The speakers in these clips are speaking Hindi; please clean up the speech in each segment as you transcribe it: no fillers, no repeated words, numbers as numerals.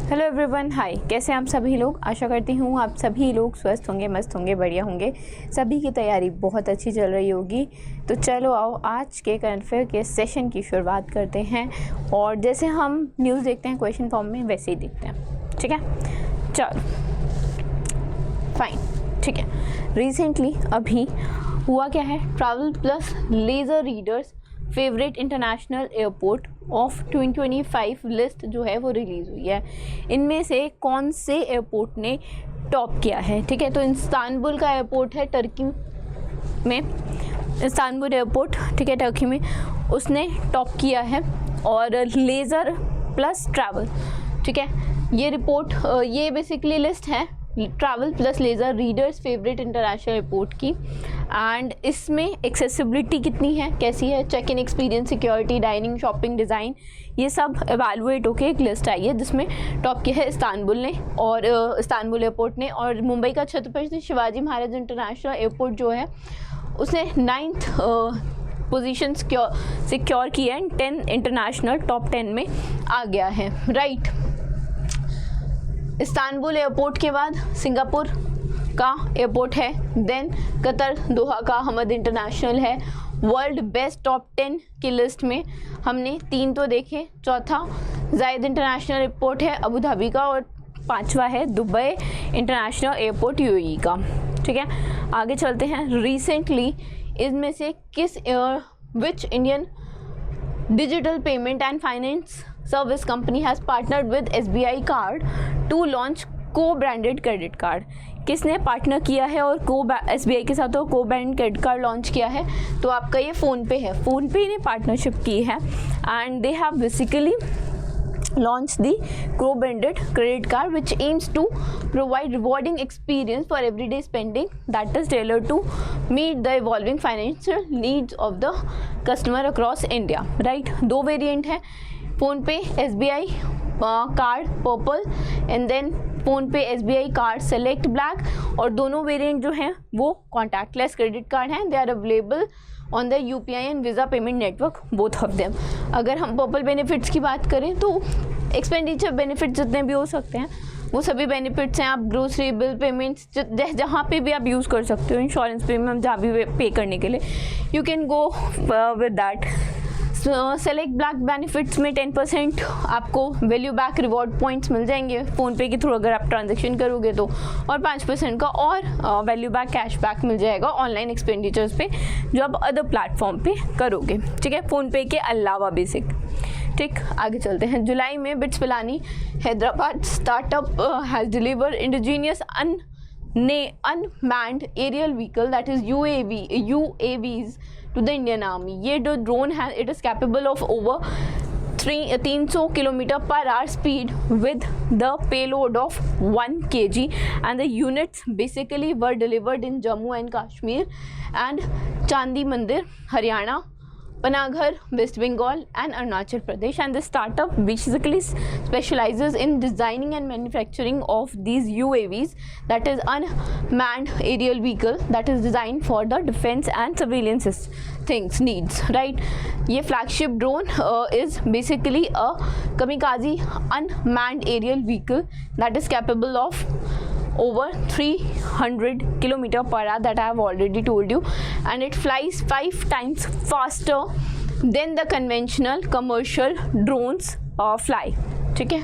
हेलो एवरीवन, हाय। कैसे हैं आप सभी लोग? आशा करती हूँ आप सभी लोग स्वस्थ होंगे, मस्त होंगे, बढ़िया होंगे। सभी की तैयारी बहुत अच्छी चल रही होगी। तो चलो आओ आज के करंट अफेयर के सेशन की शुरुआत करते हैं। और जैसे हम न्यूज़ देखते हैं क्वेश्चन फॉर्म में, वैसे ही देखते हैं। ठीक है, चलो फाइन। ठीक है, रिसेंटली अभी हुआ क्या है, Travel plus Leisure readers favourite international airport of 2025 list जो है वो रिलीज़ हुई है। इनमें से कौन से एयरपोर्ट ने टॉप किया है? ठीक है, तो इस्तांबुल का एयरपोर्ट है टर्की में, इस्तांबुल एयरपोर्ट, ठीक है, टर्की में, उसने टॉप किया है। और लेज़र प्लस ट्रैवल, ठीक है, ये रिपोर्ट, ये बेसिकली लिस्ट है Travel plus Leisure readers favourite international airport की। एंड इसमें एक्सेसिबिलिटी कितनी है, कैसी है, check in experience, security, dining, shopping, design, ये सब एवेलुएट होकर एक लिस्ट आई है जिसमें टॉप किया है इस्तांबुल ने और इस्तांबुल एयरपोर्ट ने। और मुंबई का छत्रपति शिवाजी महाराज इंटरनेशनल एयरपोर्ट जो है उसने 9th पोजीशन सिक्योर की है, 10 इंटरनेशनल टॉप 10 में आ गया है। राइट, इस्तांबुल एयरपोर्ट के बाद सिंगापुर का एयरपोर्ट है, देन कतर दोहा का हमद इंटरनेशनल है। वर्ल्ड बेस्ट टॉप 10 की लिस्ट में हमने 3 तो देखे, चौथा जायद इंटरनेशनल एयरपोर्ट है अबू धाबी का, और 5वां है दुबई इंटरनेशनल एयरपोर्ट यूएई का। ठीक है, आगे चलते हैं। रिसेंटली इनमें से which Indian digital payment and finance service company has partnered with SBI card to launch co-branded credit card? किसने पार्टनर किया है और SBI के साथ को ब्रांड क्रेडिट कार्ड लॉन्च किया है? तो आपका ये फ़ोनपे है, फ़ोनपे ने पार्टनरशिप की है and they have basically launched the co-branded credit card which aims to provide rewarding experience for everyday spending that is tailored to meet the evolving financial needs of the customer across India. Right, 2 variant है, PhonePe SBI card purple and then PhonePe SBI card select black, और दोनों वेरिएंट जो हैं वो कॉन्टैक्टलेस क्रेडिट कार्ड हैं। They are available on the UPI and Visa payment network, both of them. अगर हम पर्पल बेनिफिट्स की बात करें तो एक्सपेंडिचर बेनिफिट जितने भी हो सकते हैं वो सभी बेनिफिट्स हैं। आप ग्रोसरी बिल पेमेंट्स जहाँ पे भी आप यूज़ कर सकते हो, इंश्योरेंस प्रीमियम जहाँ भी पे करने के लिए you can go with that. Select black benefits में 10% आपको वैल्यू बैक रिवॉर्ड पॉइंट्स मिल जाएंगे फ़ोनपे के थ्रू अगर आप ट्रांजैक्शन करोगे तो, और 5% का और वैल्यू बैक कैश बैक मिल जाएगा ऑनलाइन एक्सपेंडिचर्स पे जो आप अदर प्लेटफॉर्म पे करोगे। ठीक है, फ़ोनपे के अलावा बेसिक। ठीक, आगे चलते हैं। जुलाई में bits Pilani Hyderabad startup has deliver indigenous unmanned aerial vehicle that is UAVs to the Indian Army. ये जो ड्रोन है it is capable of over 300 km/h speed with the payload of 1 kg and the units basically were delivered in Jammu and Kashmir and Chandi Mandir, Haryana, Panagarh, West Bengal and Arunachal Pradesh. And the startup basically specializes in designing and manufacturing of these UAVs, that is unmanned aerial vehicle that is designed for the defense and surveillance things needs. Right, ये flagship drone is basically a kamikaze unmanned aerial vehicle that is capable of over 300 km/h that I have already told you, and it flies 5 times faster than the conventional commercial drones fly. ठीक है,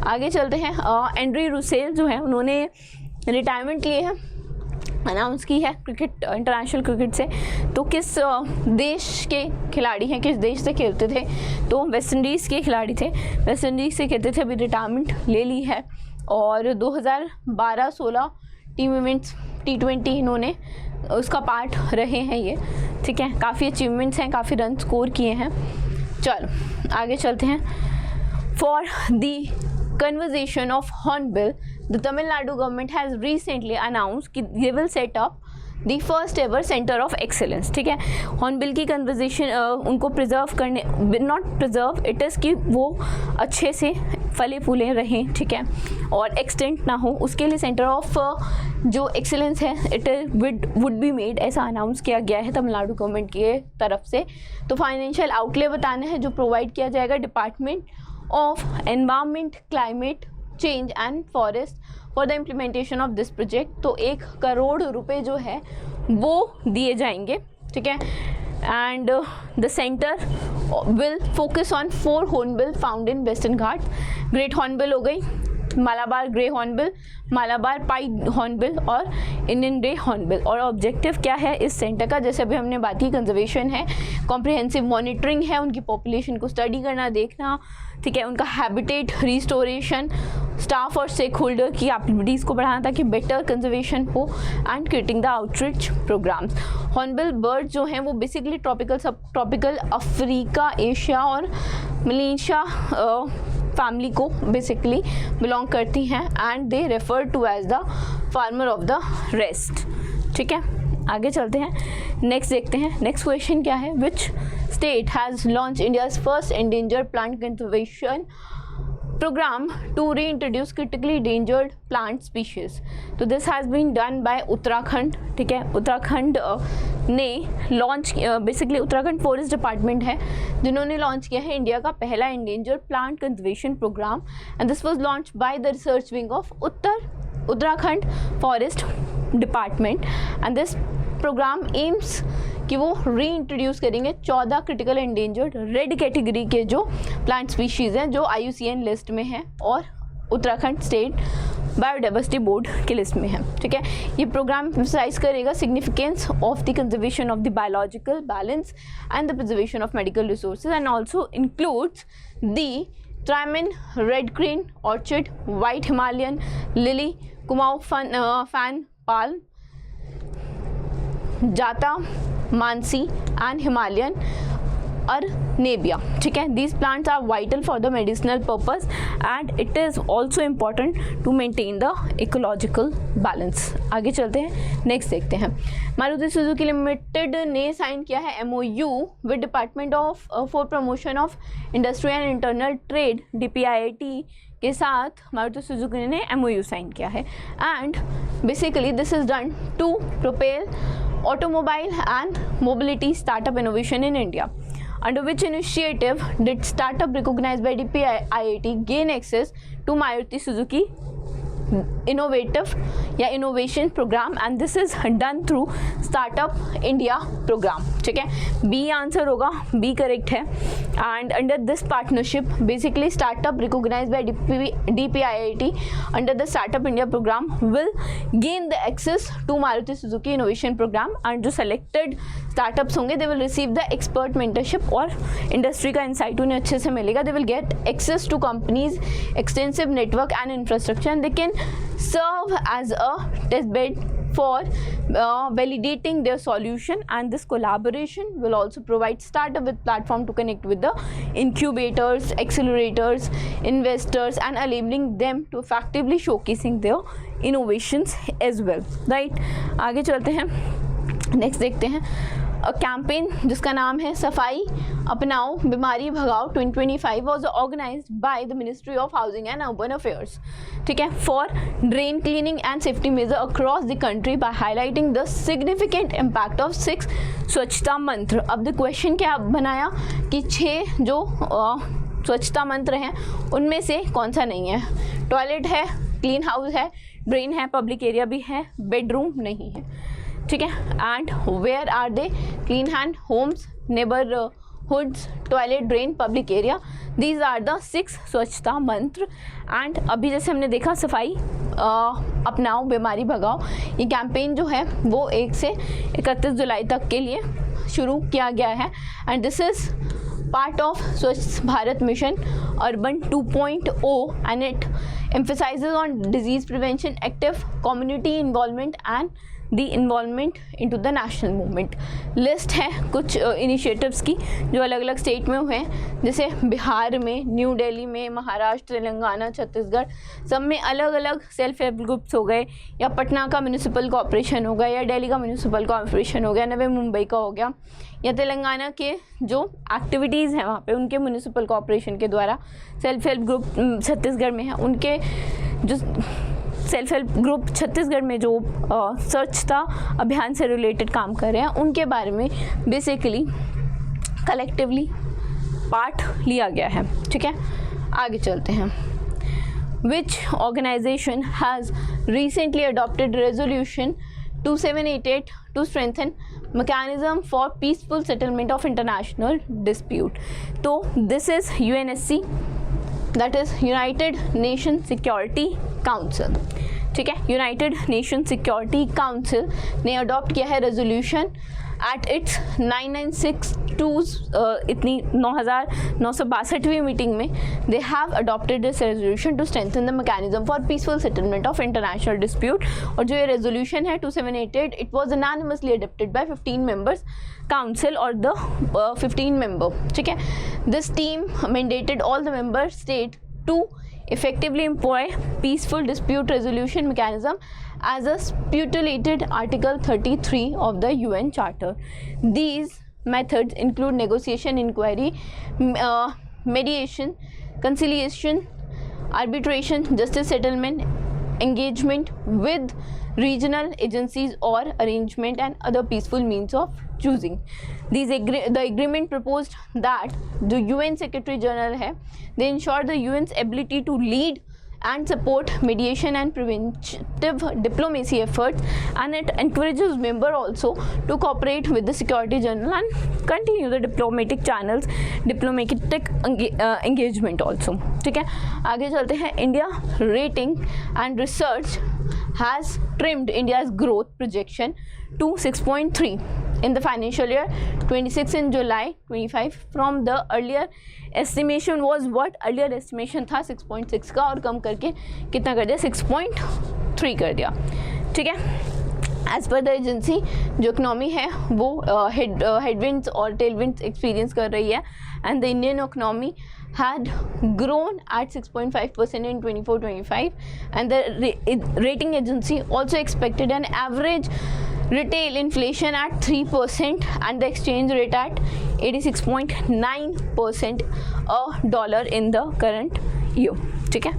आगे चलते हैं। एंड्री रुसेल जो है उन्होंने रिटायरमेंट लिए है, अनाउंस की है क्रिकेट, इंटरनेशनल क्रिकेट से। तो किस देश के खिलाड़ी हैं, किस देश से खेलते थे? तो वेस्ट इंडीज़ के खिलाड़ी थे, वेस्ट इंडीज़ से खेलते थे, अभी रिटायरमेंट ले ली है। और 2012-16 टीम इवेंट्स T20 इन्होंने उसका पार्ट रहे हैं ये। ठीक है, काफ़ी अचीवमेंट्स हैं, काफ़ी रन स्कोर किए हैं। चलो आगे चलते हैं। For the conversation of Hornbill, the Tamil Nadu government has recently announced कि they will set up the first ever center of excellence. ठीक है, हॉर्नबिल की कन्वर्जेशन उनको प्रिजर्व करने, नॉट प्रिजर्व इट इज़ कि वो अच्छे से फले फूले रहें, ठीक है, और एक्सटेंट ना हो, उसके लिए सेंटर ऑफ जो एक्सेलेंस है इट वुड बी मेड, ऐसा अनाउंस किया गया है तमिलनाडु गवर्नमेंट की तरफ से। तो फाइनेंशियल आउटले बताना है जो प्रोवाइड किया जाएगा department of environment, climate change and forest for the implementation of this project. तो 1 करोड़ रुपए जो है वो दिए जाएंगे, ठीक है। And the centre will focus on 4 hornbill found in western Ghat. Great hornbill हो गई, Malabar grey hornbill, Malabar pied hornbill और इंडियन ग्रे हॉर्नबिल। और ऑब्जेक्टिव क्या है इस सेंटर का, जैसे अभी हमने बात की, कंजर्वेशन है, कॉम्प्रिहेंसिव मॉनिटरिंग है, उनकी पॉपुलेशन को स्टडी करना, देखना, ठीक है, उनका हैबिटेट रिस्टोरेशन, स्टाफ और स्टेक होल्डर की एक्टिविटीज़ को बढ़ाना ताकि बेटर कंजर्वेशन हो, and creating the outreach programs. Hornbill bird जो हैं वो बेसिकली ट्रॉपिकल, सब ट्रॉपिकल, अफ्रीका, एशिया और मलेशिया फैमिली को बेसिकली बिलोंग करती हैं, and they refer to as the farmer of the rest, ठीक है। आगे चलते हैं, नेक्स्ट देखते हैं। नेक्स्ट क्वेश्चन क्या है, which state has launch India's first endangered plant conservation program to reintroduce critically endangered plant species? तो this has been done by Uttarakhand, ठीक है। उत्तराखंड ने launch, basically Uttarakhand forest department है जिन्होंने लॉन्च किया है इंडिया का पहला endangered plant conservation program, and this was launch by the research wing of Uttarakhand forest department. And this program aims कि वो री इंट्रोड्यूस करेंगे 14 क्रिटिकल एंडेंजर्ड रेड कैटेगरी के जो प्लांट स्पीशीज़ हैं जो IUCN लिस्ट में हैं और उत्तराखंड स्टेट बायोडाइवर्सिटी बोर्ड के लिस्ट में है, ठीक है। ये प्रोग्राम एम्फसाइज करेगा significance of the conservation of the biological balance and the preservation of medical resources, and also includes the ट्राइमिन red crane orchid, white Himalayan lily, Kumaon fan palm, Jatamansi and Himalayan arnebia, ठीक है। These plants are vital for the medicinal purpose and it is also important to maintain the ecological balance. आगे चलते हैं, नेक्स्ट देखते हैं। मारुति सुजुकी लिमिटेड ने साइन किया है MOU with department of for promotion of industry and internal trade DPIIT के साथ मारुति सुजुकी ने MOU साइन किया है, and basically this is done to propel automobile and mobility startup innovation in India. Under which initiative did startup recognized by DPIIT gain access to Maruti Suzuki innovative या innovation program, and this is done through startup India program, ठीक है। B आंसर होगा, B करेक्ट है। and under this partnership basically startup recognized by DPIIT under the startup India program will gain the access to Maruti Suzuki innovation program, and जो selected startups होंगे they will receive the expert mentorship और industry का insight उन्हें अच्छे से मिलेगा। they will get access to companies extensive network and infrastructure, and they can serve as a test bed for validating their solution, and this collaboration will also provide startup with platform to connect with the incubators, accelerators, investors, and enabling them to effectively showcasing their innovations as well, right? आगे चलते हैं, नेक्स्ट देखते हैं। कैंपेन जिसका नाम है सफाई अपनाओ बीमारी भगाओ 2025 was organised by the ministry of housing and urban affairs, ठीक है, for drain cleaning and safety measure across the country by highlighting the significant impact of 6 swachhata मंत्र। अब द क्वेश्चन क्या बनाया कि 6 जो स्वच्छता मंत्र हैं उनमें से कौन सा नहीं है। टॉयलेट है, क्लीन हाउस है, ड्रेन है, पब्लिक एरिया भी है, बेडरूम नहीं है, ठीक है। And where are they? Clean hand, homes, neighbourhoods, toilet, drain, public area, these are the 6 swachhata मंत्र। एंड अभी जैसे हमने देखा सफाई अपनाओ बीमारी भगाओ, ये कैंपेन जो है वो 1 से 31 जुलाई तक के लिए शुरू किया गया है, and this is part of Swachh Bharat Mission Urban 2.0, and it emphasizes on disease prevention, active community involvement and the involvement into the national movement। List है कुछ इनिशिएटिव्स की जो अलग अलग स्टेट में हुए हैं, जैसे बिहार में, न्यू दिल्ली में, महाराष्ट्र, तेलंगाना, छत्तीसगढ़, सब में अलग अलग सेल्फ हेल्प ग्रुप्स हो गए, या पटना का म्यूनिसिपल कॉर्पोरेशन हो गया, या दिल्ली का म्यूनिसिपल कॉर्पोरेशन हो गया, नवे मुंबई का हो गया, या तेलंगाना के जो एक्टिविटीज़ हैं वहाँ पे उनके म्यूनिसिपल कॉर्पोरेशन के द्वारा सेल्फ हेल्प ग्रुप छत्तीसगढ़ में है, उनके जो सेल्फ हेल्प ग्रुप छत्तीसगढ़ में जो स्वच्छता अभियान से रिलेटेड काम कर रहे हैं उनके बारे में बेसिकली कलेक्टिवली पार्ट लिया गया है, ठीक है। आगे चलते हैं। which organization has recently adopted resolution 2788 to strengthen mechanism for peaceful settlement of international dispute? तो this is UNSC, that is United Nations Security Council. ठीक है, यूनाइटेड नेशन सिक्योरिटी काउंसिल ने अडॉप्ट किया है रेजोल्यूशन एट इट्स 9962 इतनी 9962वीं मीटिंग में they have adopted this resolution to strengthen the mechanism for peaceful settlement of international dispute. और जो ये रेजोल्यूशन है 2788, it was unanimously adopted by 15 members council और द 15 मेंबर. ठीक है, this team mandated all the member state to effectively employ peaceful dispute resolution mechanism as a stipulated Article 33 of the UN Charter. These methods include negotiation, inquiry, mediation, conciliation, arbitration, justice settlement, engagement with regional agencies or arrangement and other peaceful means of choosing. The agreement proposed that the UN Secretary General है, they ensure the UN's ability to lead and support mediation and preventive diplomacy efforts, and it encourages member also to cooperate with the Secretary General and continue the diplomatic channels, diplomatic engagement also. ठीक है, आगे चलते हैं. India rating and research has trimmed India's growth projection to 6.3 in the financial year 26 in July 25 from the earlier estimation was what? Earlier estimation था 6.6 का और कम करके कितना कर दिया? 6.3 कर दिया. ठीक है, एज पर द एजेंसी जो इकनॉमी है वो हेडविंड्स और टेलविंड्स एक्सपीरियंस कर रही है, and the Indian economy had grown at 6.5% in 24-25, and the rating agency also expected an average retail inflation at 3% and the exchange rate at 86.9% a dollar in the current year. ठीक है,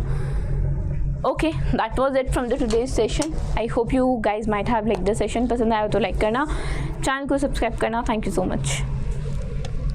okay, that was it from the today's session. I hope you guys might have liked the session. पसंद आया तो लाइक करना, चैनल को सब्सक्राइब करना. Thank you so much.